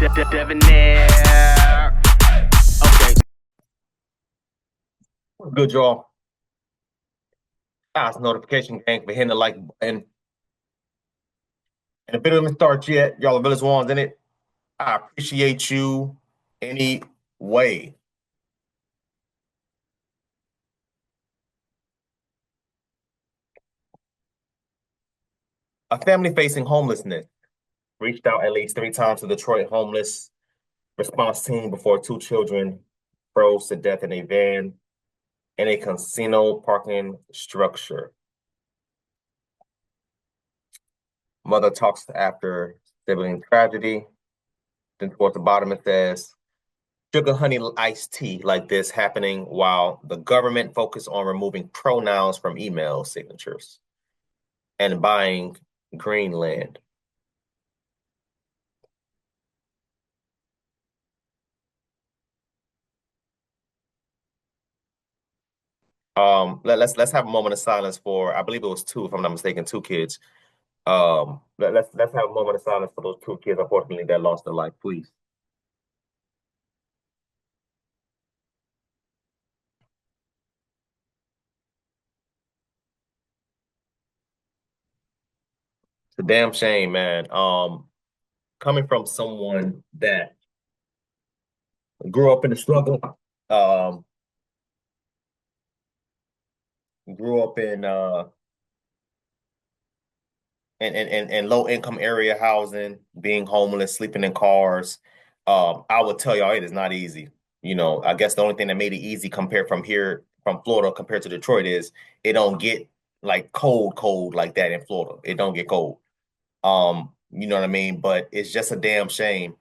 Debonair. Okay. Good, y'all. Guys, notification gang for hitting the like button. And the video didn't start yet. Y'all are village ones in it. I appreciate you anyway. A family facing homelessness reached out at least 3 times to Detroit homeless response team before 2 children froze to death in a van in a casino parking structure. Mother talks after sibling tragedy. Then towards the bottom it says, sugar honey iced tea like this happening while the government focused on removing pronouns from email signatures and buying Greenland. Let's have a moment of silence for, I believe it was two, if I'm not mistaken, 2 kids. Let's have a moment of silence for those 2 kids, unfortunately, that lost their life, please. It's a damn shame, man. Coming from someone that grew up in the struggle, um, grew up in low income area housing, being homeless, sleeping in cars. I would tell y'all it is not easy. You know, I guess the only thing that made it easy compared from here, from Florida compared to Detroit is it don't get like cold like that in Florida. It don't get cold. You know what I mean? But it's just a damn shame.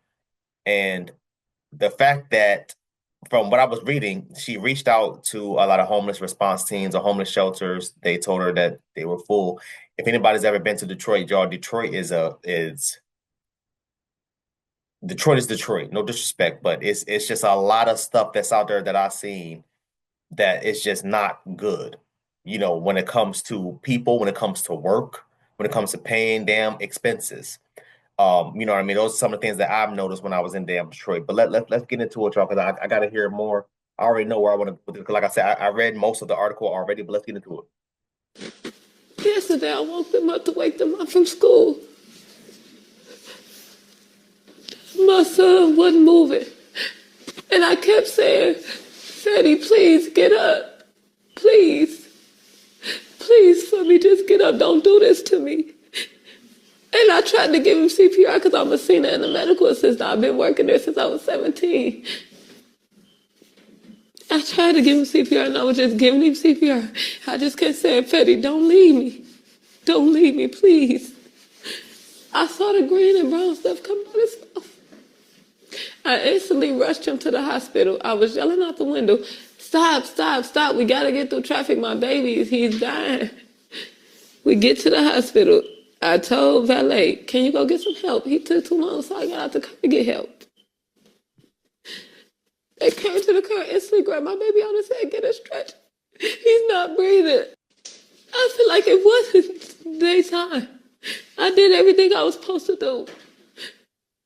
And the fact that from what I was reading, she reached out to a lot of homeless response teams or homeless shelters. They told her that they were full. If anybody's ever been to Detroit, y'all, Detroit is Detroit. No disrespect, but it's just a lot of stuff that's out there that I've seen that is just not good. You know, when it comes to people, when it comes to work, when it comes to paying damn expenses. You know what I mean? Those are some of the things that I've noticed when I was in damn Detroit. But let's get into it, y'all, because I got to hear more. I already know where I want to go with it. Like I said, I read most of the article already, but let's get into it. Yesterday, I woke them up to wake them up from school. My son wasn't moving. And I kept saying, Freddie, please get up. Please. Please, for me, just get up. Don't do this to me. And I tried to give him CPR because I'm a senior and a medical assistant. I've been working there since I was 17. I tried to give him CPR and I was just giving him CPR. I just kept saying, Freddie, don't leave me. Don't leave me, please. I saw the green and brown stuff come out of his mouth. I instantly rushed him to the hospital. I was yelling out the window, stop, stop, stop. We got to get through traffic. My baby, he's dying. We get to the hospital. I told valet, can you go get some help? He took too long, so I got out the car to get help. They came to the car, instantly grabbed my baby on his head, get a stretch. He's not breathing. I feel like it wasn't daytime. I did everything I was supposed to do.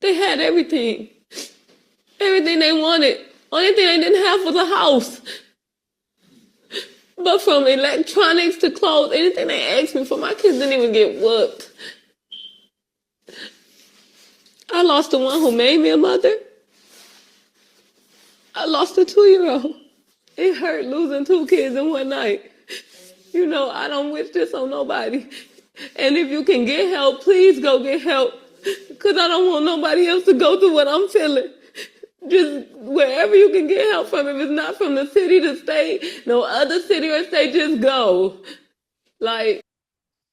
They had everything. Everything they wanted. Only thing they didn't have was a house. But from electronics to clothes, anything they asked me for, my kids didn't even get whooped. I lost the one who made me a mother. I lost a 2-year-old. It hurt losing 2 kids in one night. You know, I don't wish this on nobody. And if you can get help, please go get help. Because I don't want nobody else to go through what I'm feeling. Just wherever you can get help from, if it's not from the city, the state, no other city or state, just go. Like,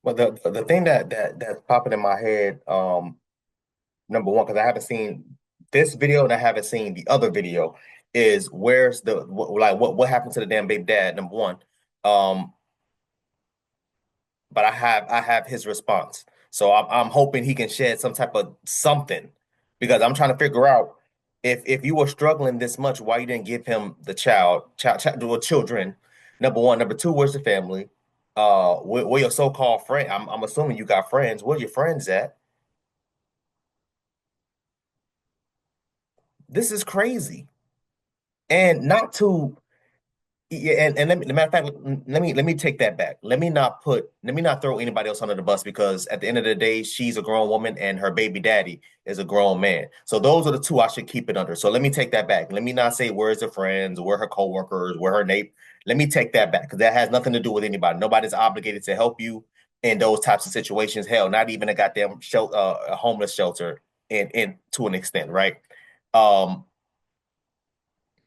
Well, the thing that's popping in my head, number one, because I haven't seen this video and I haven't seen the other video, is where's what happened to the damn baby dad, number one. But I have his response. So I'm hoping he can shed some type of something, because I'm trying to figure out if you were struggling this much, why you didn't give him the children. Number one, number two, where's the family? Where your so-called friend? I'm assuming you got friends. Where your friends at? This is crazy. And not to Yeah, and let me, matter of fact, let me take that back. Let me not throw anybody else under the bus because at the end of the day, she's a grown woman and her baby daddy is a grown man. So those are the two I should keep it under. So let me take that back. Let me not say where's her friends, where her coworkers, where her neighbor. Let me take that back because that has nothing to do with anybody. Nobody's obligated to help you in those types of situations. Hell, not even a goddamn shelter, a homeless shelter, in to an extent, right? Um,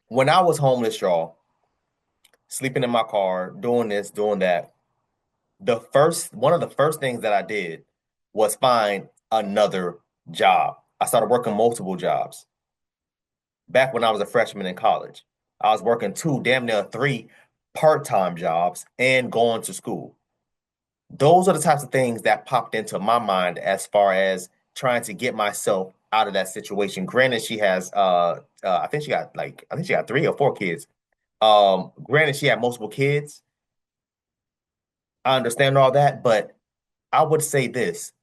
when I was homeless, y'all, sleeping in my car, doing this, doing that. One of the first things that I did was find another job. I started working multiple jobs back when I was a freshman in college. I was working two, damn near three part-time jobs and going to school. Those are the types of things that popped into my mind as far as trying to get myself out of that situation. Granted, she has I think she got 3 or 4 kids. Granted, she had multiple kids. I understand all that, but I would say this.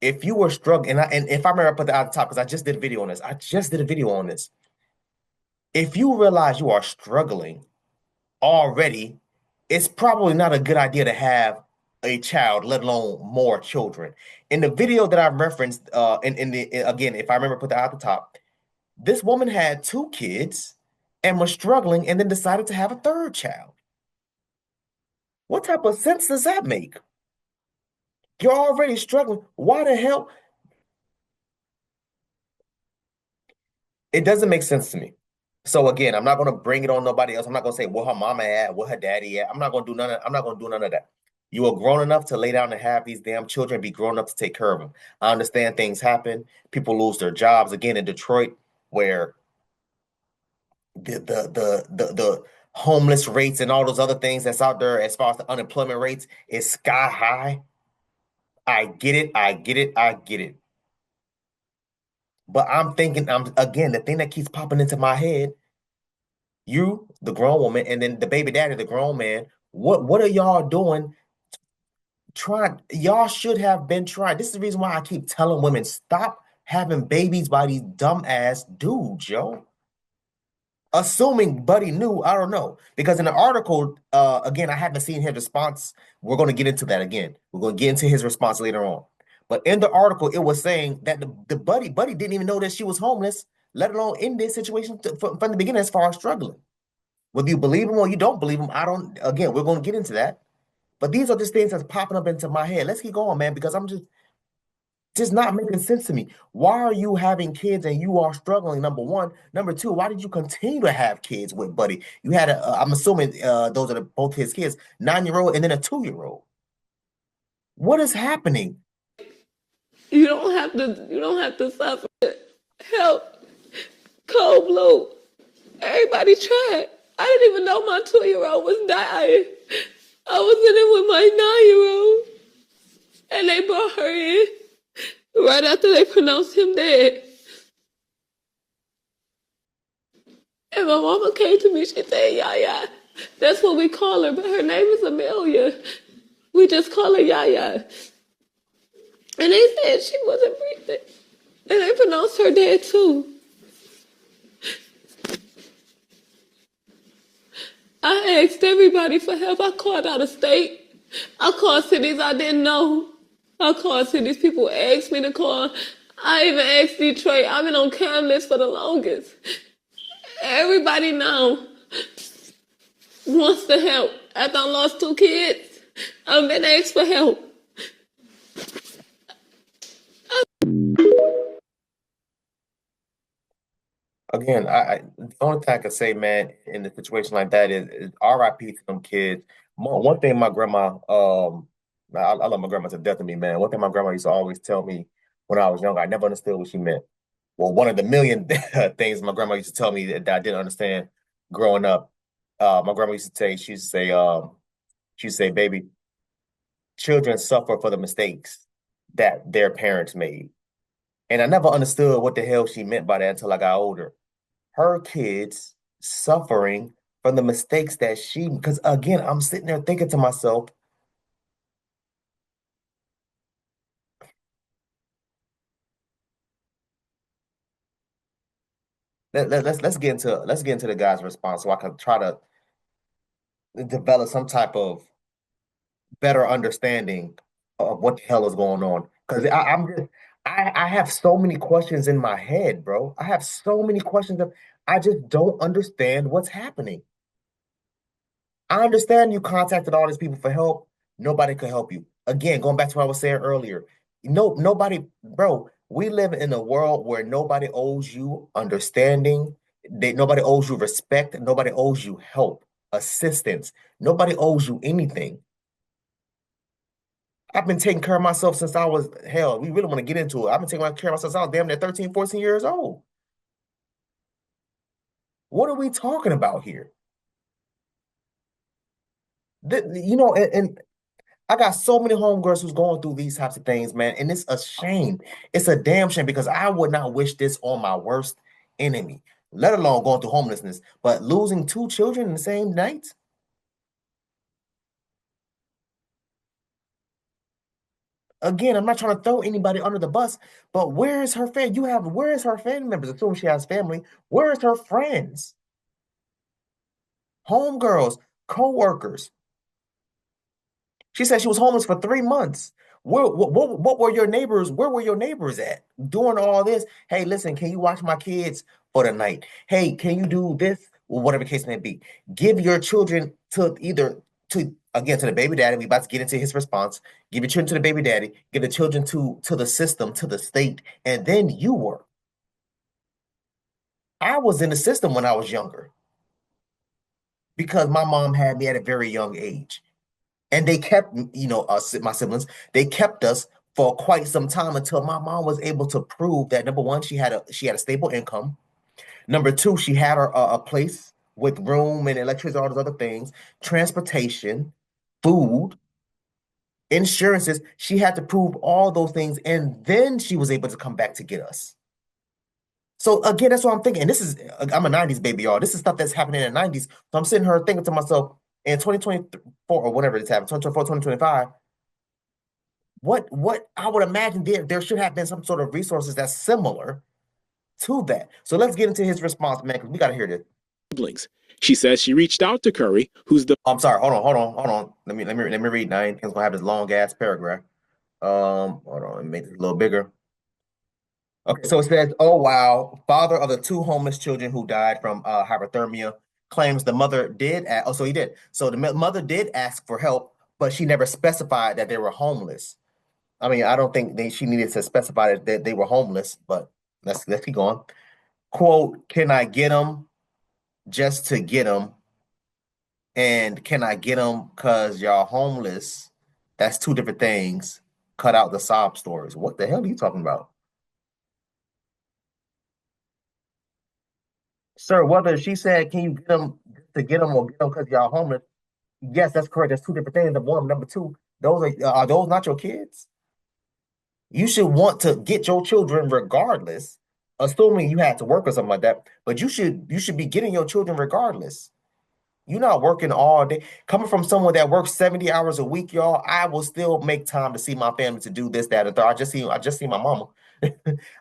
If you were struggling, and if I remember, I put that at the top because I just did a video on this. I just did a video on this. If you realize you are struggling already, it's probably not a good idea to have a child, let alone more children. In the video that I referenced, again, if I remember, put that at the top, this woman had 2 kids and was struggling and then decided to have a third child. What type of sense does that make? You're already struggling. Why the hell? It doesn't make sense to me. So again, I'm not gonna bring it on nobody else. I'm not gonna say what her mama at, what her daddy at. I'm not gonna do none of that. You are grown enough to lay down and have these damn children, be grown up to take care of them. I understand things happen. People lose their jobs. Again, in Detroit, where the homeless rates and all those other things that's out there as far as the unemployment rates is sky high. I get it, I get it, I get it. But I'm thinking, again, the thing that keeps popping into my head, you, the grown woman, and then the baby daddy, the grown man, what are y'all doing? Y'all should have been trying. This is the reason why I keep telling women, stop having babies by these dumbass dudes, yo. Assuming Buddy knew, I don't know. Because in the article, again, I haven't seen his response. We're going to get into that again. We're going to get into his response later on. But in the article, it was saying that the Buddy didn't even know that she was homeless, let alone in this situation from the beginning as far as struggling. Whether you believe him or you don't believe him, I don't, again, we're going to get into that. But these are just things that's popping up into my head. Let's keep going, man, because I'm just not making sense to me. Why are you having kids and you are struggling? Number one. Number two, why did you continue to have kids with Buddy? You had I'm assuming those are both his kids, 9-year-old and then a 2-year-old. What is happening? You don't have to suffer. Help. Cold blue. Everybody tried. I didn't even know my 2-year-old was dying. I was in it with my 9-year-old. And they brought her in right after they pronounced him dead. And my mama came to me, she said, Yaya. That's what we call her, but her name is Amelia. We just call her Yaya. And they said she wasn't breathing. And they pronounced her dead too. I asked everybody for help. I called out of state. I called cities I didn't know. I called cities people asked me to call. I even asked Detroit. I've been on cam list for the longest. Everybody now wants to help. After I lost 2 kids, I've been asked for help. Again, the only thing I can say, man, in a situation like that is RIP to them kids. One thing my grandma, I love my grandma to death of me, man. One thing my grandma used to always tell me when I was young, I never understood what she meant. Well, one of the million things my grandma used to tell me that I didn't understand growing up. My grandma used to say, she'd say, baby, children suffer for the mistakes that their parents made. And I never understood what the hell she meant by that until I got older. Her kids suffering from the mistakes that because again, I'm sitting there thinking to myself, let's get into the guy's response so I can try to develop some type of better understanding of what the hell is going on. Because I have so many questions in my head, bro. I have so many questions that I just don't understand what's happening. I understand you contacted all these people for help. Nobody could help you. Again, going back to what I was saying earlier. Nobody, bro, we live in a world where nobody owes you understanding. Nobody owes you respect. Nobody owes you help, assistance. Nobody owes you anything. I've been taking care of myself since I was, hell, we really want to get into it. I've been taking care of myself since I was damn near 13, 14 years old. What are we talking about here? And I got so many homegirls who's going through these types of things, man, and it's a shame. It's a damn shame because I would not wish this on my worst enemy, let alone going through homelessness, but losing two children in the same night. Again, I'm not trying to throw anybody under the bus, but where is her family? Where is her family members? Assume she has family. Where is her friends? Homegirls, co-workers. She said she was homeless for 3 months. What were your neighbors? Where were your neighbors at doing all this? Hey, listen, can you watch my kids for the night? Hey, can you do this? Or whatever the case may be. Give your children to the baby daddy. We about to get into his response. Give your children to the baby daddy. Give the children to the system, to the state, and then you work. I was in the system when I was younger because my mom had me at a very young age. And they kept, us, my siblings, they kept us for quite some time until my mom was able to prove that number one, she had a stable income. Number two, she had a place with room and electricity, all those other things, transportation, food, insurances. She had to prove all those things, and then she was able to come back to get us. So again, that's what I'm thinking. And I'm a 90s baby, y'all. This is stuff that's happening in the 90s. So I'm sitting here thinking to myself, in 2024 or whatever it's happening, 2024, 2025, what I would imagine there should have been some sort of resources that's similar to that. So let's get into his response, man, because we got to hear this. Siblings. She says she reached out to Currie, who's the. I'm sorry. Hold on. Let me read. I ain't gonna have this long ass paragraph. Hold on. Let me make this a little bigger. Okay, so it says, "Oh wow, father of the two homeless children who died from hyperthermia claims the mother did." So he did. So the mother did ask for help, but she never specified that they were homeless. I mean, I don't think she needed to specify that they were homeless, but let's keep going. Quote, "Can I get them just to get them? And can I get them because y'all homeless?" That's two different things. Cut out the sob stories. What the hell are you talking about? Sir, whether she said, "Can you get them to get them or get them because y'all homeless?" Yes, that's correct. That's two different things. Number one. Number two, are those not your kids? You should want to get your children regardless, assuming you had to work or something like that. But you should be getting your children regardless. You're not working all day. Coming from someone that works 70 hours a week, y'all, I will still make time to see my family, to do this, that, and third. I just see my mama. I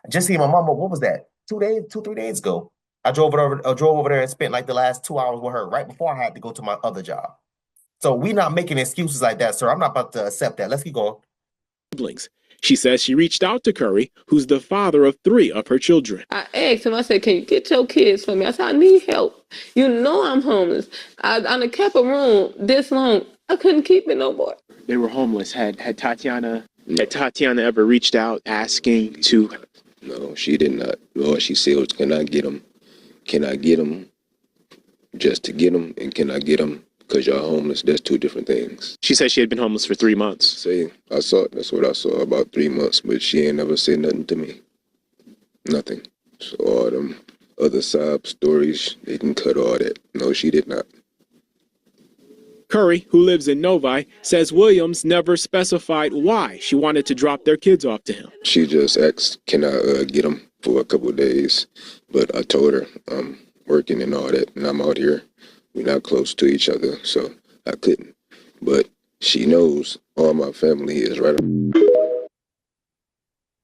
just see my mama. What was that? 3 days ago. I drove over there and spent like the last 2 hours with her right before I had to go to my other job. So we not making excuses like that, sir. I'm not about to accept that. Let's keep going. Siblings. She says she reached out to Currie, who's the father of 3 of her children. I asked him, I said, can you get your kids for me? I said, I need help. You know I'm homeless. I done kept a room this long. I couldn't keep it no more. They were homeless. Had Tateona ever reached out asking to? No, she did not. All she said was, "Can I get them? Can I get them just to get them? And can I get them because y'all homeless?" That's two different things. She said she had been homeless for 3 months. See, that's what I saw, about 3 months, but she ain't never said nothing to me. Nothing. So all them other sob stories, they can cut all that. No, she did not. Currie, who lives in Novi, says Williams never specified why she wanted to drop their kids off to him. She just asked, "Can I get them for a couple of days?" But I told her I'm working and all that, and I'm out here. We're not close to each other, so I couldn't. But she knows all my family is right.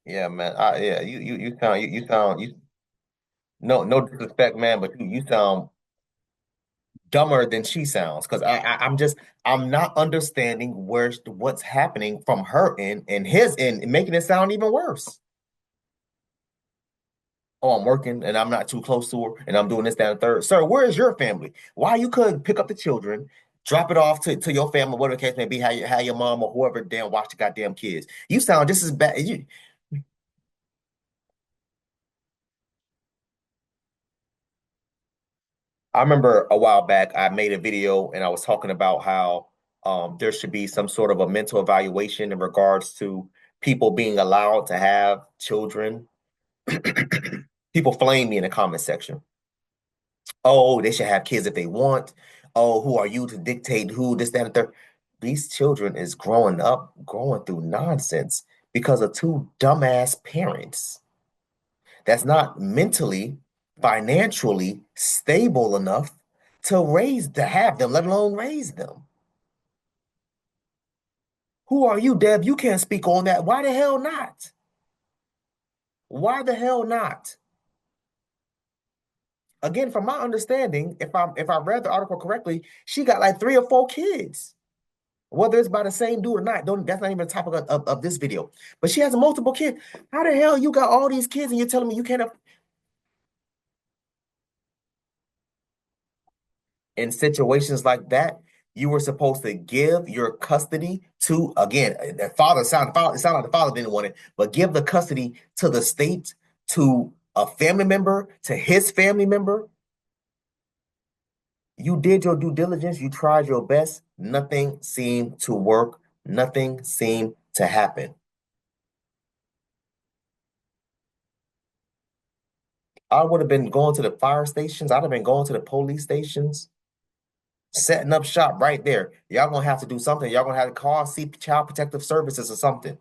Yeah, man. You no disrespect, man, but you sound dumber than she sounds. Because I'm not understanding what's happening from her end and his end, and making it sound even worse. Oh, I'm working and I'm not too close to her and I'm doing this, that, and third. Sir, where is your family? Why you couldn't pick up the children, drop it off to your family, whatever the case may be, how your mom or whoever damn watch the goddamn kids. You sound just as bad. I remember a while back I made a video and I was talking about how there should be some sort of a mental evaluation in regards to people being allowed to have children. People flame me in the comment section. Oh, they should have kids if they want. Oh, who are you to dictate who, this, that, and third? These children is growing up, growing through nonsense because of two dumbass parents that's not mentally, financially stable enough to have them, let alone raise them. Who are you, Deb? You can't speak on that. Why the hell not? Why the hell not? Again, from my understanding, if I read the article correctly, she got like 3 or 4 kids. Whether it's by the same dude or not, that's not even the topic of this video. But she has multiple kids. How the hell you got all these kids and you're telling me you can't in situations like that, you were supposed to give your custody to, again, the father, it sounded like the father didn't want it, but give the custody to the state, to a family member, to his family member. You did your due diligence, you tried your best, nothing seemed to work, nothing seemed to happen. I would have been going to the fire stations, I'd have been going to the police stations, setting up shop right there. Y'all gonna have to do something. Y'all gonna have to call Child Protective Services or something.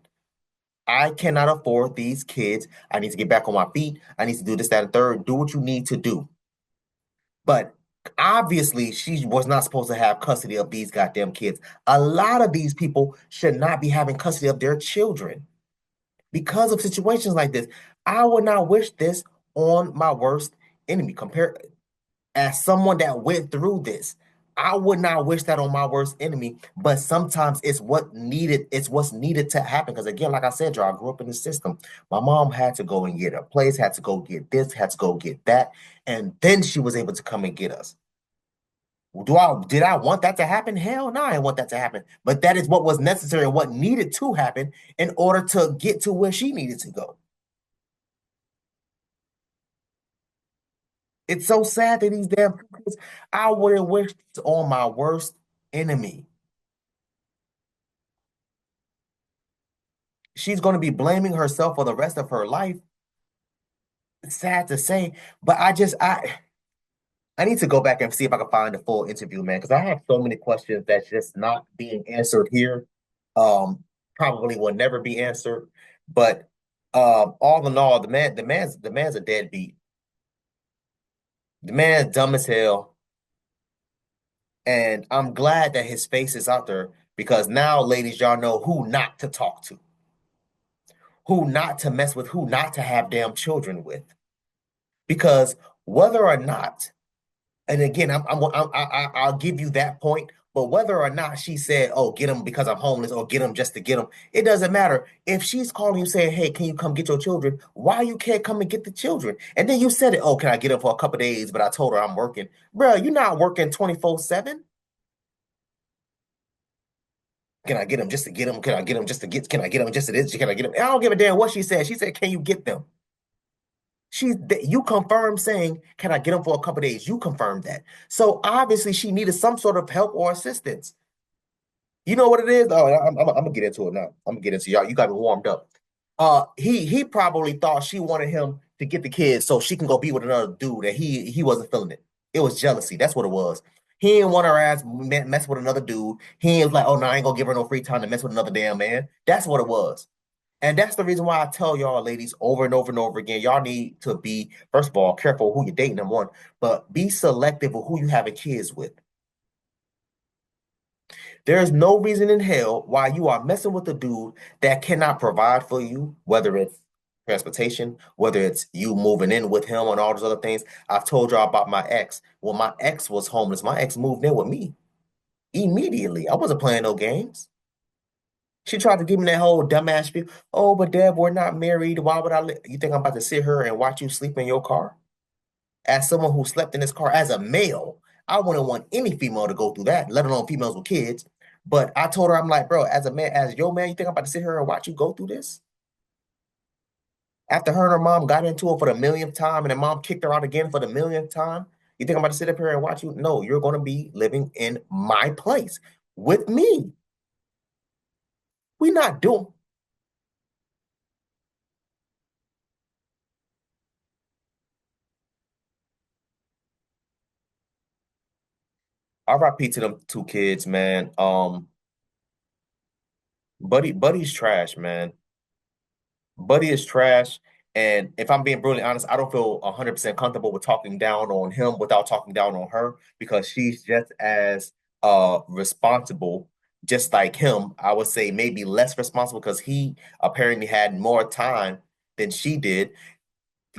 I cannot afford these kids. I need to get back on my feet. I need to do this, that, and third. Do what you need to do. But obviously, she was not supposed to have custody of these goddamn kids. A lot of these people should not be having custody of their children because of situations like this. I would not wish this on my worst enemy. As someone that went through this, I would not wish that on my worst enemy, but sometimes it's what's needed to happen. Because again, like I said, y'all, I grew up in the system. My mom had to go and get a place, had to go get this, had to go get that, and then she was able to come and get us. Did I want that to happen? Hell no, I didn't want that to happen. But that is what was necessary and what needed to happen in order to get to where she needed to go. It's so sad that these damn kids, I wouldn't wish this on my worst enemy. She's going to be blaming herself for the rest of her life. It's sad to say, but I need to go back and see if I can find the full interview, man, because I have so many questions that's just not being answered here. Probably will never be answered. But all in all, the man's a deadbeat. The man's dumb as hell. And I'm glad that his face is out there because now, ladies, y'all know who not to talk to, who not to mess with, who not to have damn children with. Because whether or not, and again, I'll give you that point, but whether or not she said, "Oh, get him because I'm homeless," or "Get him just to get him," it doesn't matter. If she's calling you saying, "Hey, can you come get your children?" Why you can't come and get the children? And then you said it, "Oh, can I get them for a couple of days?" But I told her I'm working, bro. You're not working 24/7. Can I get them just to get them? Can I get them just to get? Can I get them just to this? Can I get them? I don't give a damn what she said. She said, "Can you get them?" You confirmed saying, "Can I get them for a couple of days?" You confirmed that. So obviously she needed some sort of help or assistance. You know what it is? Oh, I'm gonna get into it now. I'm gonna get into y'all. You got me warmed up. He probably thought she wanted him to get the kids so she can go be with another dude, and he wasn't feeling it. It was jealousy. That's what it was. He didn't want her ass mess with another dude. He was like, "Oh no, I ain't gonna give her no free time to mess with another damn man." That's what it was. And that's the reason why I tell y'all, ladies, over and over and over again, y'all need to be, first of all, careful who you're dating, number one, but be selective of who you having kids with. There is no reason in hell why you are messing with a dude that cannot provide for you, whether it's transportation, whether it's you moving in with him and all those other things. I've told y'all about my ex. When my ex was homeless, my ex moved in with me immediately. I wasn't playing no games. She tried to give me that whole dumbass spiel. Oh, but Deb, we're not married. Why would you think I'm about to sit here and watch you sleep in your car? As someone who slept in this car as a male, I wouldn't want any female to go through that, let alone females with kids. But I told her, I'm like, bro, as a man, as your man, you think I'm about to sit here and watch you go through this? After her and her mom got into it for the millionth time and her mom kicked her out again for the millionth time, you think I'm about to sit up here and watch you? No, you're going to be living in my place with me. We not doing. RIP to them two kids, man. Buddy's trash, man. Buddy is trash. And if I'm being brutally honest, I don't feel 100% comfortable with talking down on him without talking down on her because she's just as responsible, just like him. I would say maybe less responsible because he apparently had more time than she did.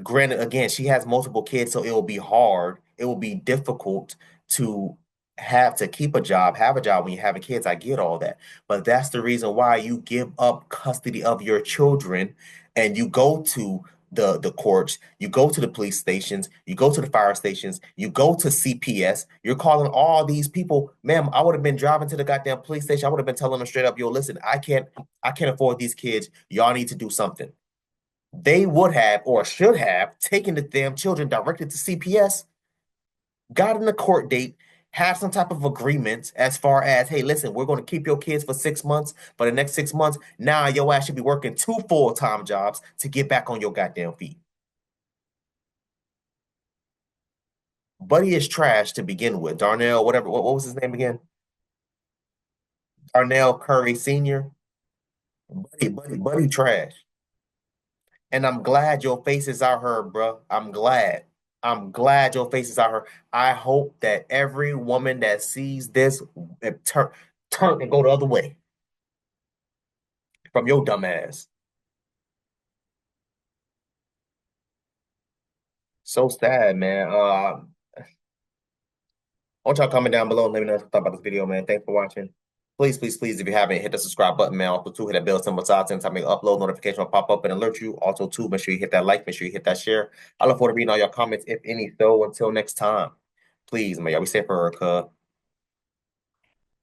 Granted, again, she has multiple kids, so it will be hard. It will be difficult to have to keep a job, have a job when you're having kids. I get all that. But that's the reason why you give up custody of your children and you go to the courts, you go to the police stations, you go to the fire stations, you go to CPS, you're calling all these people, ma'am, I would have been driving to the goddamn police station. I would have been telling them straight up, yo, listen, I can't afford these kids. Y'all need to do something. They would have or should have taken the damn children directly to CPS, gotten a court date, have some type of agreement as far as, hey, listen, we're going to keep your kids for 6 months. For the next 6 months, now your ass should be working 2 full-time jobs to get back on your goddamn feet. Buddy is trash to begin with. Darnell, whatever, what was his name again? Darnell Currie Sr. Buddy trash. And I'm glad your face is out here, bro. I'm glad. I'm glad your face is out here. I hope that every woman that sees this turn and go the other way from your dumb ass. So sad, man. I want y'all comment down below and let me know what you thought about this video, man. Thanks for watching. Please, please, please, if you haven't, hit the subscribe button, man. Also, too, hit that bell symbol beside anytime you upload notification will pop up and alert you. Also, too, make sure you hit that like, make sure you hit that share. I look forward to reading all your comments, if any. So, until next time, please, man, y'all be safe for her, cuz.